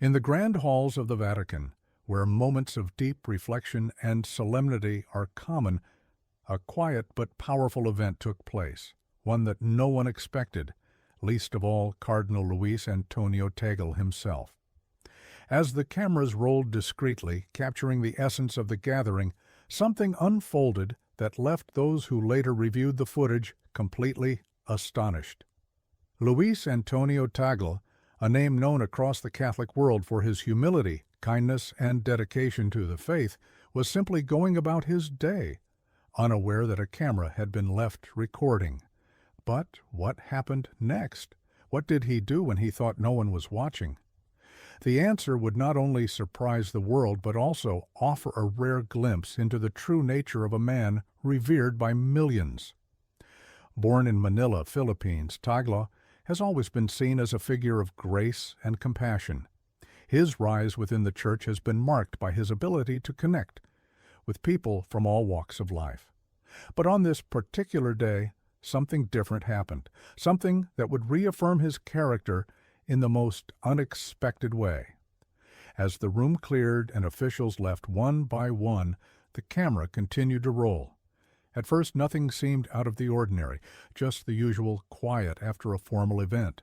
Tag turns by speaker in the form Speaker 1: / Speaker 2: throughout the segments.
Speaker 1: In the grand halls of the Vatican, where moments of deep reflection and solemnity are common, a quiet but powerful event took place, one that no one expected, least of all Cardinal Luis Antonio Tagle himself. As the cameras rolled discreetly, capturing the essence of the gathering, something unfolded that left those who later reviewed the footage completely astonished. Luis Antonio Tagle, a name known across the Catholic world for his humility, kindness, and dedication to the faith, was simply going about his day, unaware that a camera had been left recording. But what happened next? What did he do when he thought no one was watching? The answer would not only surprise the world, but also offer a rare glimpse into the true nature of a man revered by millions. Born in Manila, Philippines, Tagle has always been seen as a figure of grace and compassion. His rise within the Church has been marked by his ability to connect with people from all walks of life. But on this particular day, something different happened, something that would reaffirm his character in the most unexpected way. As the room cleared and officials left one by one, the camera continued to roll. At first, nothing seemed out of the ordinary, just the usual quiet after a formal event.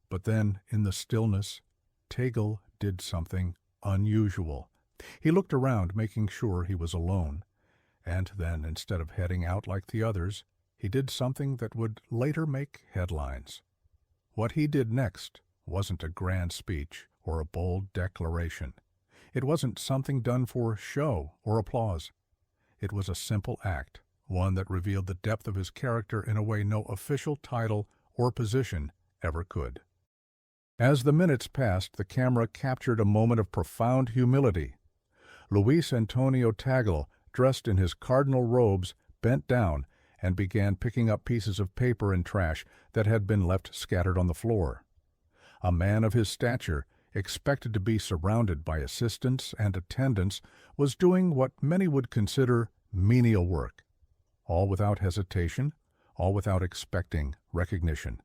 Speaker 1: But then, in the stillness, Tagle did something unusual. He looked around, making sure he was alone. And then, instead of heading out like the others, he did something that would later make headlines. What he did next wasn't a grand speech or a bold declaration. It wasn't something done for show or applause. It was a simple act, one that revealed the depth of his character in a way no official title or position ever could. As the minutes passed, the camera captured a moment of profound humility. Luis Antonio Tagle, dressed in his cardinal robes, bent down and began picking up pieces of paper and trash that had been left scattered on the floor. A man of his stature, expected to be surrounded by assistants and attendants, was doing what many would consider menial work, all without hesitation, all without expecting recognition.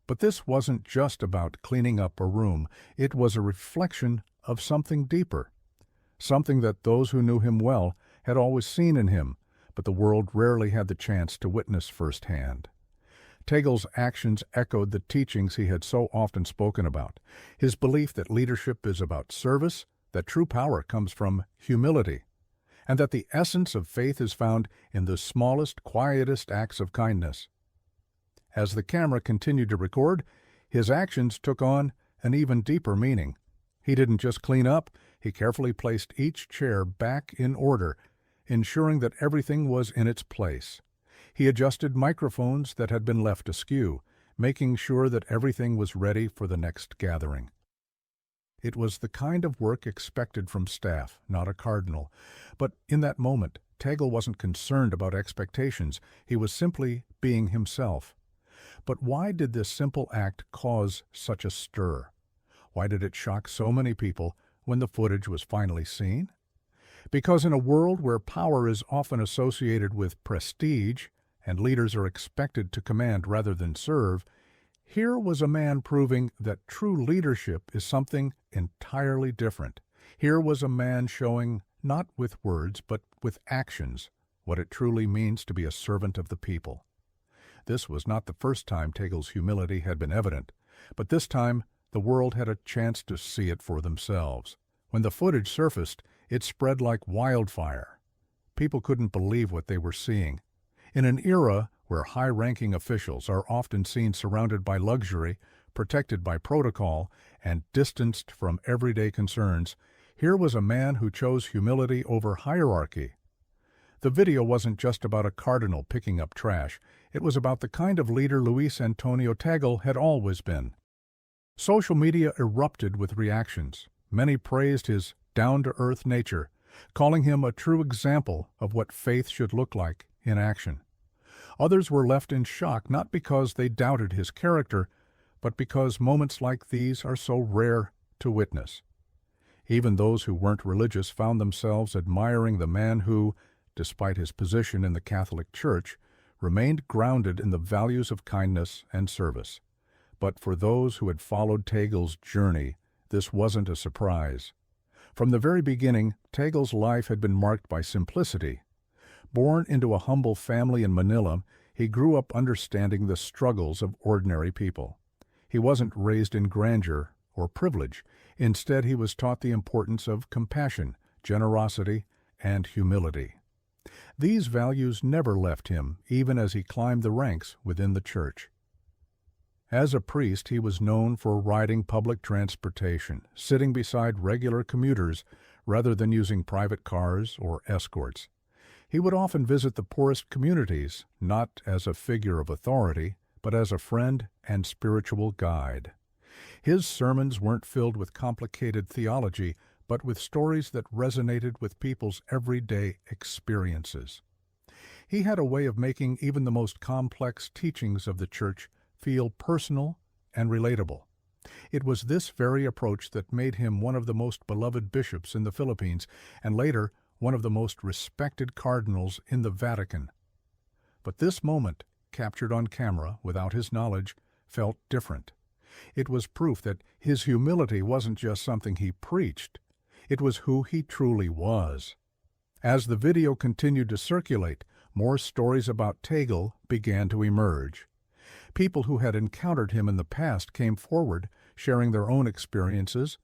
Speaker 1: But this wasn't just about cleaning up a room. It was a reflection of something deeper, something that those who knew him well had always seen in him, but the world rarely had the chance to witness firsthand. Tagle's actions echoed the teachings he had so often spoken about, his belief that leadership is about service, that true power comes from humility, and that the essence of faith is found in the smallest, quietest acts of kindness. As the camera continued to record, his actions took on an even deeper meaning. He didn't just clean up, he carefully placed each chair back in order, ensuring that everything was in its place. He adjusted microphones that had been left askew, making sure that everything was ready for the next gathering. It was the kind of work expected from staff, not a cardinal. But in that moment, Tagle wasn't concerned about expectations. He was simply being himself. But why did this simple act cause such a stir? Why did it shock so many people when the footage was finally seen? Because in a world where power is often associated with prestige, and leaders are expected to command rather than serve, here was a man proving that true leadership is something entirely different. Here was a man showing, not with words, but with actions, what it truly means to be a servant of the people. This was not the first time Tagle's humility had been evident, but this time the world had a chance to see it for themselves. When the footage surfaced, it spread like wildfire. People couldn't believe what they were seeing. In an era where high-ranking officials are often seen surrounded by luxury, protected by protocol, and distanced from everyday concerns, here was a man who chose humility over hierarchy. The video wasn't just about a cardinal picking up trash. It was about the kind of leader Luis Antonio Tagle had always been. Social media erupted with reactions. Many praised his down-to-earth nature, calling him a true example of what faith should look like in action. Others were left in shock not because they doubted his character, but because moments like these are so rare to witness. Even those who weren't religious found themselves admiring the man who, despite his position in the Catholic Church, remained grounded in the values of kindness and service. But for those who had followed Tagle's journey, this wasn't a surprise. From the very beginning, Tagle's life had been marked by simplicity. Born into a humble family in Manila, he grew up understanding the struggles of ordinary people. He wasn't raised in grandeur or privilege. Instead, he was taught the importance of compassion, generosity, and humility. These values never left him, even as he climbed the ranks within the church. As a priest, he was known for riding public transportation, sitting beside regular commuters rather than using private cars or escorts. He would often visit the poorest communities, not as a figure of authority, but as a friend and spiritual guide. His sermons weren't filled with complicated theology, but with stories that resonated with people's everyday experiences. He had a way of making even the most complex teachings of the church feel personal and relatable. It was this very approach that made him one of the most beloved bishops in the Philippines, and later one of the most respected cardinals in the Vatican. But this moment, captured on camera without his knowledge, felt different. It was proof that his humility wasn't just something he preached, it was who he truly was. As the video continued to circulate, more stories about Tagle began to emerge. People who had encountered him in the past came forward, sharing their own experiences.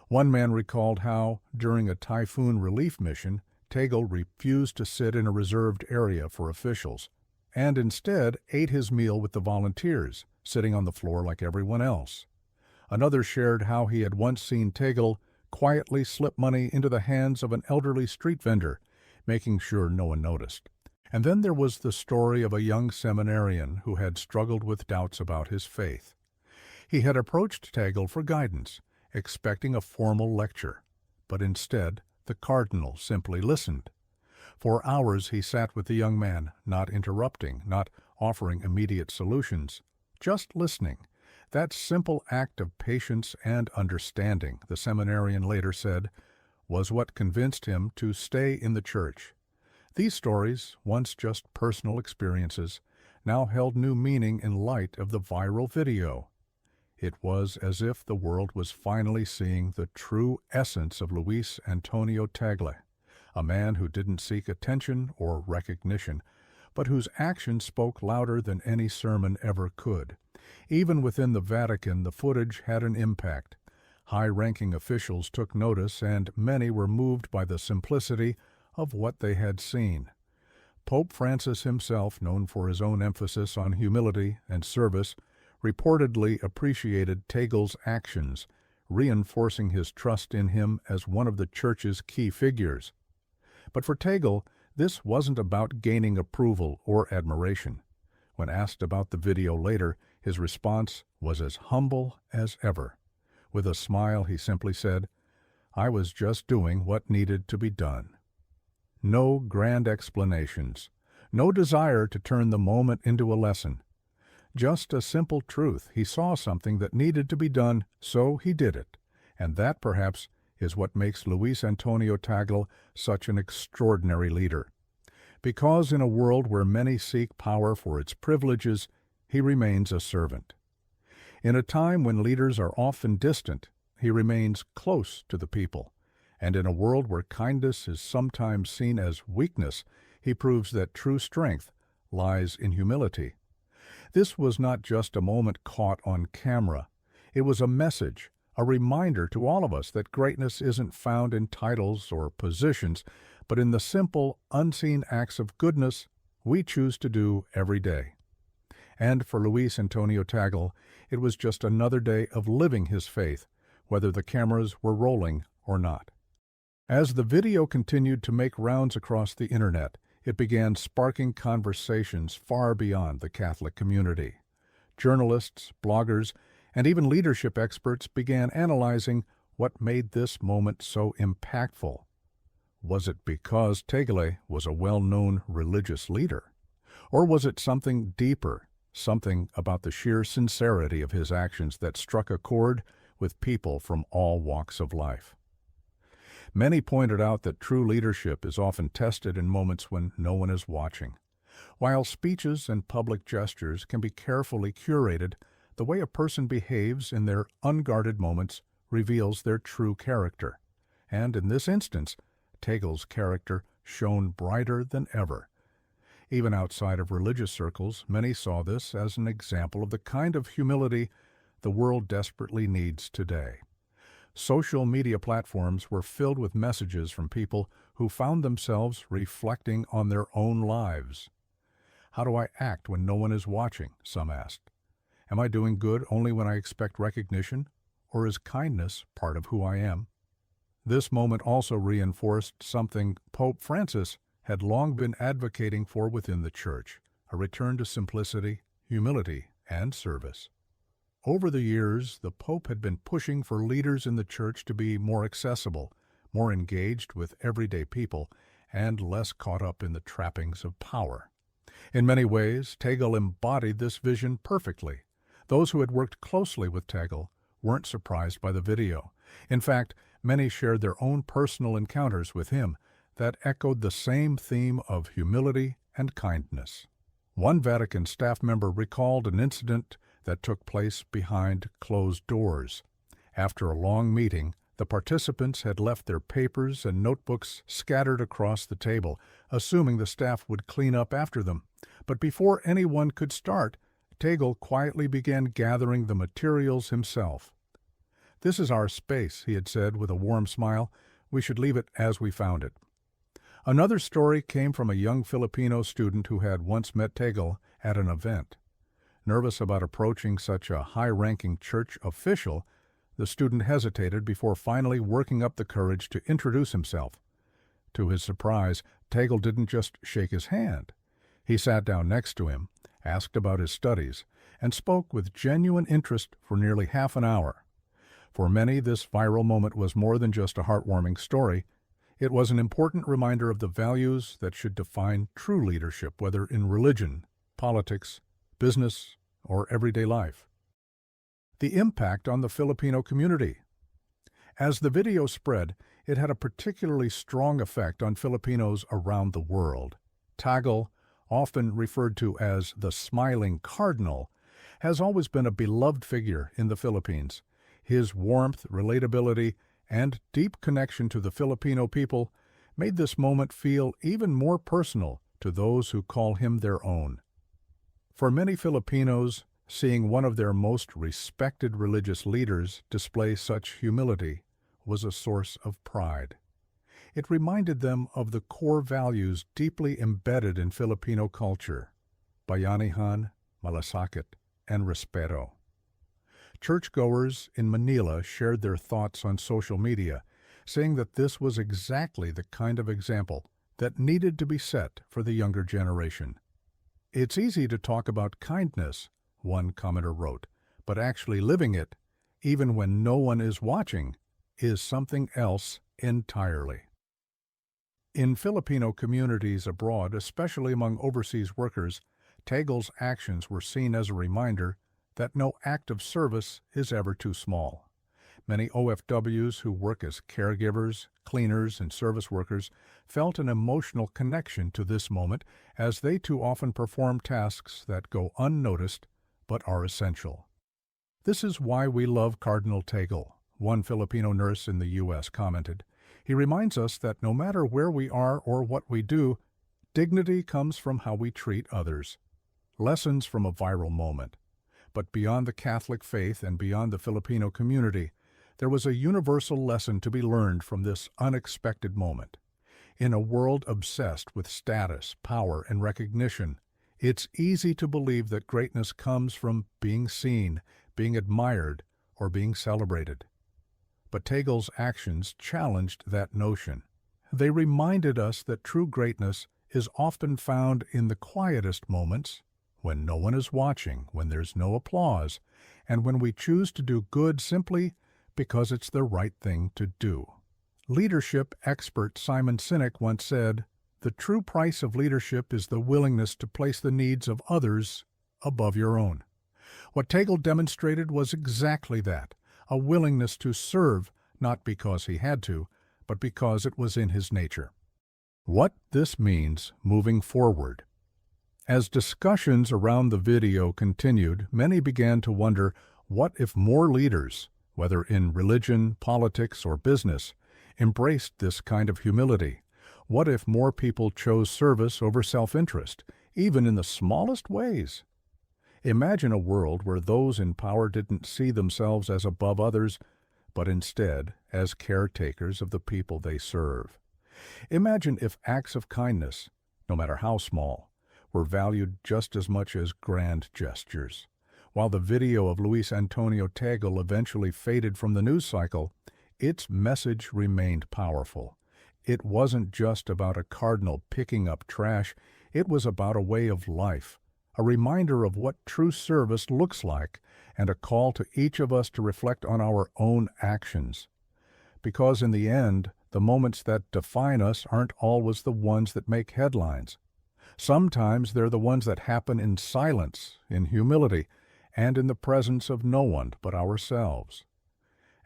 Speaker 1: One man recalled how, during a typhoon relief mission, Tagle refused to sit in a reserved area for officials, and instead ate his meal with the volunteers, sitting on the floor like everyone else. Another shared how he had once seen Tagle quietly slip money into the hands of an elderly street vendor, making sure no one noticed. And then there was the story of a young seminarian who had struggled with doubts about his faith. He had approached Tagle for guidance, expecting a formal lecture, but instead the cardinal simply listened. For hours he sat with the young man, not interrupting, not offering immediate solutions, just listening. That simple act of patience and understanding, the seminarian later said, was what convinced him to stay in the church. These stories, once just personal experiences, now held new meaning in light of the viral video. It was as if the world was finally seeing the true essence of Luis Antonio Tagle, a man who didn't seek attention or recognition, but whose actions spoke louder than any sermon ever could. Even within the Vatican, the footage had an impact. High-ranking officials took notice, and many were moved by the simplicity of what they had seen. Pope Francis himself, known for his own emphasis on humility and service, reportedly appreciated Tagle's actions, reinforcing his trust in him as one of the Church's key figures. But for Tagle, this wasn't about gaining approval or admiration. When asked about the video later, his response was as humble as ever. With a smile, he simply said, "I was just doing what needed to be done." No grand explanations, no desire to turn the moment into a lesson. Just a simple truth. He saw something that needed to be done, so he did it. And that, perhaps, is what makes Luis Antonio Tagle such an extraordinary leader. Because in a world where many seek power for its privileges, he remains a servant. In a time when leaders are often distant, he remains close to the people. And in a world where kindness is sometimes seen as weakness, he proves that true strength lies in humility. This was not just a moment caught on camera. It was a message, a reminder to all of us that greatness isn't found in titles or positions, but in the simple, unseen acts of goodness we choose to do every day. And for Luis Antonio Tagle, it was just another day of living his faith, whether the cameras were rolling or not. As the video continued to make rounds across the internet, it began sparking conversations far beyond the Catholic community. Journalists, bloggers, and even leadership experts began analyzing what made this moment so impactful. Was it because Tagle was a well-known religious leader? Or was it something deeper, something about the sheer sincerity of his actions that struck a chord with people from all walks of life? Many pointed out that true leadership is often tested in moments when no one is watching. While speeches and public gestures can be carefully curated, the way a person behaves in their unguarded moments reveals their true character. And in this instance, Tagle's character shone brighter than ever. Even outside of religious circles, many saw this as an example of the kind of humility the world desperately needs today. Social media platforms were filled with messages from people who found themselves reflecting on their own lives. How do I act when no one is watching? Some asked. Am I doing good only when I expect recognition, or is kindness part of who I am? This moment also reinforced something Pope Francis had long been advocating for within the Church, a return to simplicity, humility, and service. Over the years, the Pope had been pushing for leaders in the Church to be more accessible, more engaged with everyday people, and less caught up in the trappings of power. In many ways, Tagle embodied this vision perfectly. Those who had worked closely with Tagle weren't surprised by the video. In fact, many shared their own personal encounters with him that echoed the same theme of humility and kindness. One Vatican staff member recalled an incident that took place behind closed doors. After a long meeting, the participants had left their papers and notebooks scattered across the table, assuming the staff would clean up after them. But before anyone could start, Tagle quietly began gathering the materials himself. "This is our space," he had said with a warm smile. "We should leave it as we found it." Another story came from a young Filipino student who had once met Tagle at an event. Nervous about approaching such a high-ranking church official, the student hesitated before finally working up the courage to introduce himself. To his surprise, Tagle didn't just shake his hand. He sat down next to him, asked about his studies, and spoke with genuine interest for nearly half an hour. For many, this viral moment was more than just a heartwarming story. It was an important reminder of the values that should define true leadership, whether in religion, politics, business, or everyday life. The impact on the Filipino community. As the video spread, it had a particularly strong effect on Filipinos around the world. Tagle, often referred to as the Smiling Cardinal, has always been a beloved figure in the Philippines. His warmth, relatability, and deep connection to the Filipino people made this moment feel even more personal to those who call him their own. For many Filipinos, seeing one of their most respected religious leaders display such humility was a source of pride. It reminded them of the core values deeply embedded in Filipino culture: bayanihan, malasakit, and respeto. Churchgoers in Manila shared their thoughts on social media, saying that this was exactly the kind of example that needed to be set for the younger generation. "It's easy to talk about kindness," one commenter wrote, "but actually living it, even when no one is watching, is something else entirely." In Filipino communities abroad, especially among overseas workers, Tagle's actions were seen as a reminder that no act of service is ever too small. Many OFWs who work as caregivers, cleaners, and service workers felt an emotional connection to this moment, as they too often perform tasks that go unnoticed but are essential. "This is why we love Cardinal Tagle," one Filipino nurse in the U.S. commented. "He reminds us that no matter where we are or what we do, dignity comes from how we treat others." Lessons from a viral moment. But beyond the Catholic faith and beyond the Filipino community, there was a universal lesson to be learned from this unexpected moment. In a world obsessed with status, power, and recognition, it's easy to believe that greatness comes from being seen, being admired, or being celebrated. But Tagle's actions challenged that notion. They reminded us that true greatness is often found in the quietest moments, when no one is watching, when there's no applause, and when we choose to do good simply because it's the right thing to do. Leadership expert Simon Sinek once said, "The true price of leadership is the willingness to place the needs of others above your own." What Tagle demonstrated was exactly that, a willingness to serve not because he had to, but because it was in his nature. What this means moving forward. As discussions around the video continued, many began to wonder, what if more leaders, whether in religion, politics, or business, embraced this kind of humility? What if more people chose service over self-interest, even in the smallest ways? Imagine a world where those in power didn't see themselves as above others, but instead as caretakers of the people they serve. Imagine if acts of kindness, no matter how small, were valued just as much as grand gestures. While the video of Luis Antonio Tagle eventually faded from the news cycle, its message remained powerful. It wasn't just about a cardinal picking up trash, it was about a way of life, a reminder of what true service looks like, and a call to each of us to reflect on our own actions. Because in the end, the moments that define us aren't always the ones that make headlines. Sometimes they're the ones that happen in silence, in humility, and in the presence of no one but ourselves.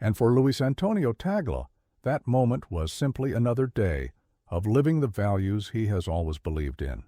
Speaker 1: And for Luis Antonio Tagle, that moment was simply another day of living the values he has always believed in.